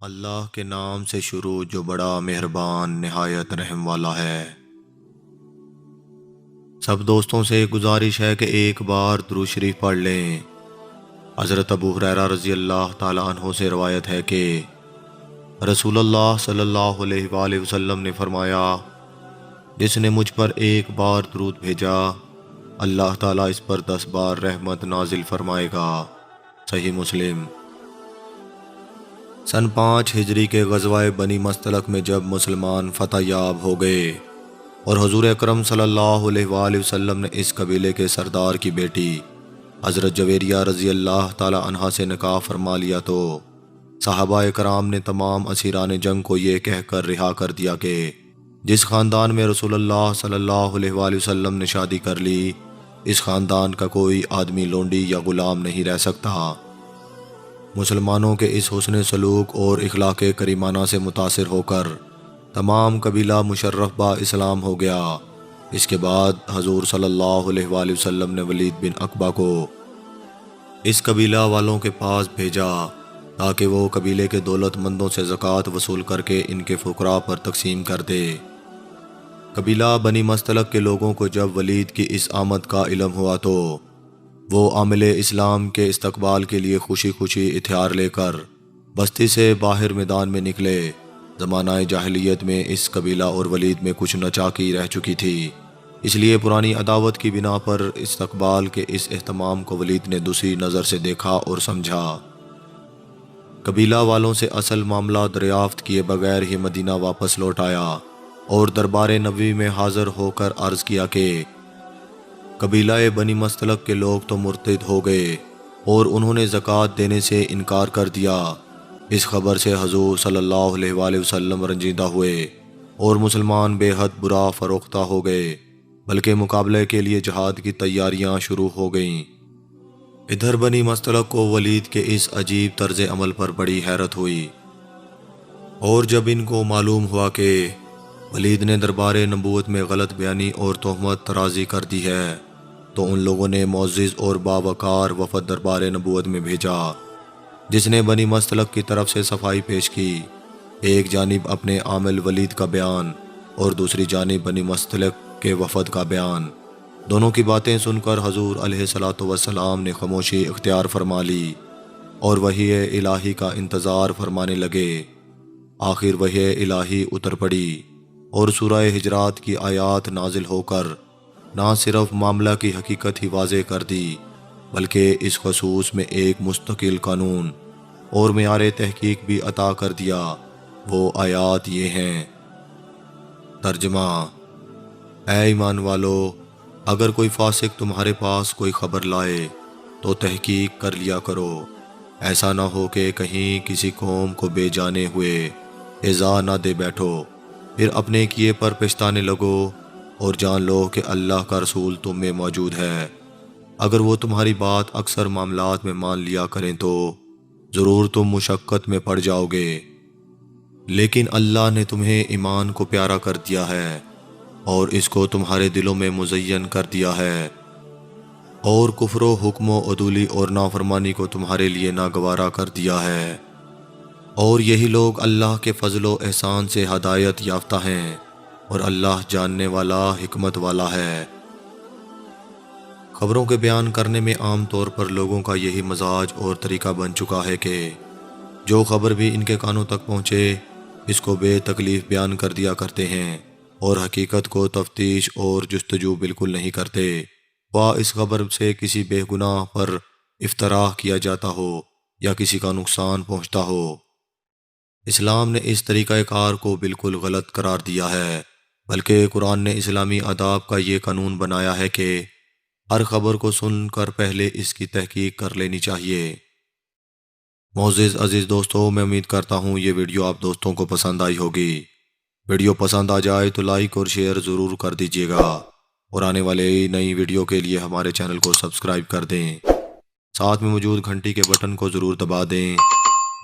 اللہ کے نام سے شروع جو بڑا مہربان نہایت رحم والا ہے۔ سب دوستوں سے گزارش ہے کہ ایک بار درود شریف پڑھ لیں۔ حضرت ابو ہریرہ رضی اللہ تعالیٰ عنہ سے روایت ہے کہ رسول اللہ صلی اللہ علیہ وآلہ وسلم نے فرمایا، جس نے مجھ پر ایک بار درود بھیجا اللہ تعالیٰ اس پر 10 بار رحمت نازل فرمائے گا۔ صحیح مسلم۔ سن 5 ہجری کے غزوہ بنی مستلق میں جب مسلمان فتح یاب ہو گئے اور حضور اکرم صلی اللہ علیہ وآلہ وسلم نے اس قبیلے کے سردار کی بیٹی حضرت جویریہ رضی اللہ تعالی عنہا سے نکاح فرما لیا تو صحابہ کرام نے تمام اسیران جنگ کو یہ کہہ کر رہا کر دیا کہ جس خاندان میں رسول اللہ صلی اللہ علیہ وآلہ وسلم نے شادی کر لی اس خاندان کا کوئی آدمی لونڈی یا غلام نہیں رہ سکتا۔ مسلمانوں کے اس حسن سلوک اور اخلاق کریمانہ سے متاثر ہو کر تمام قبیلہ مشرف با اسلام ہو گیا۔ اس کے بعد حضور صلی اللہ علیہ وآلہ وسلم نے ولید بن عقبہ کو اس قبیلہ والوں کے پاس بھیجا تاکہ وہ قبیلے کے دولت مندوں سے زکوٰۃ وصول کر کے ان کے فقراء پر تقسیم کر دے۔ قبیلہ بنی مستلق کے لوگوں کو جب ولید کی اس آمد کا علم ہوا تو وہ عامل اسلام کے استقبال کے لیے خوشی خوشی ہتھیار لے کر بستی سے باہر میدان میں نکلے۔ زمانہ جاہلیت میں اس قبیلہ اور ولید میں کچھ نچاکی رہ چکی تھی، اس لیے پرانی عداوت کی بنا پر استقبال کے اس اہتمام کو ولید نے دوسری نظر سے دیکھا اور سمجھا۔ قبیلہ والوں سے اصل معاملہ دریافت کیے بغیر ہی مدینہ واپس لوٹ آیا اور دربار نبوی میں حاضر ہو کر عرض کیا کہ قبیلہ بنی مستلق کے لوگ تو مرتد ہو گئے اور انہوں نے زکوٰۃ دینے سے انکار کر دیا۔ اس خبر سے حضور صلی اللہ علیہ وآلہ وسلم رنجیدہ ہوئے اور مسلمان بے حد برا فروختہ ہو گئے، بلکہ مقابلے کے لیے جہاد کی تیاریاں شروع ہو گئیں۔ ادھر بنی مستلق کو ولید کے اس عجیب طرز عمل پر بڑی حیرت ہوئی، اور جب ان کو معلوم ہوا کہ ولید نے دربار نبوت میں غلط بیانی اور تہمت ترازی کر دی ہے تو ان لوگوں نے معزز اور باوقار وفد دربار نبوت میں بھیجا جس نے بنی مستلق کی طرف سے صفائی پیش کی۔ ایک جانب اپنے عامل ولید کا بیان اور دوسری جانب بنی مستلق کے وفد کا بیان، دونوں کی باتیں سن کر حضور علیہ الصلوۃ والسلام نے خاموشی اختیار فرما لی اور وحی الہی کا انتظار فرمانے لگے۔ آخر وحی الہی اتر پڑی اور سورہ حجرات کی آیات نازل ہو کر نہ صرف معاملہ کی حقیقت ہی واضح کر دی بلکہ اس خصوص میں ایک مستقل قانون اور معیار تحقیق بھی عطا کر دیا۔ وہ آیات یہ ہیں۔ ترجمہ: اے ایمان والو، اگر کوئی فاسق تمہارے پاس کوئی خبر لائے تو تحقیق کر لیا کرو، ایسا نہ ہو کہ کہیں کسی قوم کو بے جانے ہوئے ایذا نہ دے بیٹھو، پھر اپنے کیے پر پچھتانے لگو اور جان لو کہ اللہ کا رسول تم میں موجود ہے۔ اگر وہ تمہاری بات اکثر معاملات میں مان لیا کریں تو ضرور تم مشقت میں پڑ جاؤ گے، لیکن اللہ نے تمہیں ایمان کو پیارا کر دیا ہے اور اس کو تمہارے دلوں میں مزین کر دیا ہے، اور کفر و حکم و عدولی اور نافرمانی کو تمہارے لیے ناگوارا کر دیا ہے، اور یہی لوگ اللہ کے فضل و احسان سے ہدایت یافتہ ہیں اور اللہ جاننے والا حکمت والا ہے۔ خبروں کے بیان کرنے میں عام طور پر لوگوں کا یہی مزاج اور طریقہ بن چکا ہے کہ جو خبر بھی ان کے کانوں تک پہنچے اس کو بے تکلیف بیان کر دیا کرتے ہیں اور حقیقت کو تفتیش اور جستجو بالکل نہیں کرتے، خواہ اس خبر سے کسی بے گناہ پر افتراء کیا جاتا ہو یا کسی کا نقصان پہنچتا ہو۔ اسلام نے اس طریقہ کار کو بالکل غلط قرار دیا ہے، بلکہ قرآن نے اسلامی آداب کا یہ قانون بنایا ہے کہ ہر خبر کو سن کر پہلے اس کی تحقیق کر لینی چاہیے۔ معزز عزیز دوستو، میں امید کرتا ہوں یہ ویڈیو آپ دوستوں کو پسند آئی ہوگی۔ ویڈیو پسند آ جائے تو لائک اور شیئر ضرور کر دیجیے گا اور آنے والے نئی ویڈیو کے لیے ہمارے چینل کو سبسکرائب کر دیں، ساتھ میں موجود گھنٹی کے بٹن کو ضرور دبا دیں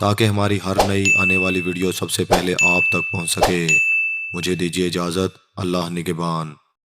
تاکہ ہماری ہر نئی آنے والی ویڈیو سب سے پہلے آپ تک پہنچ سکے۔ مجھے دیجیے اجازت، اللہ نگہبان۔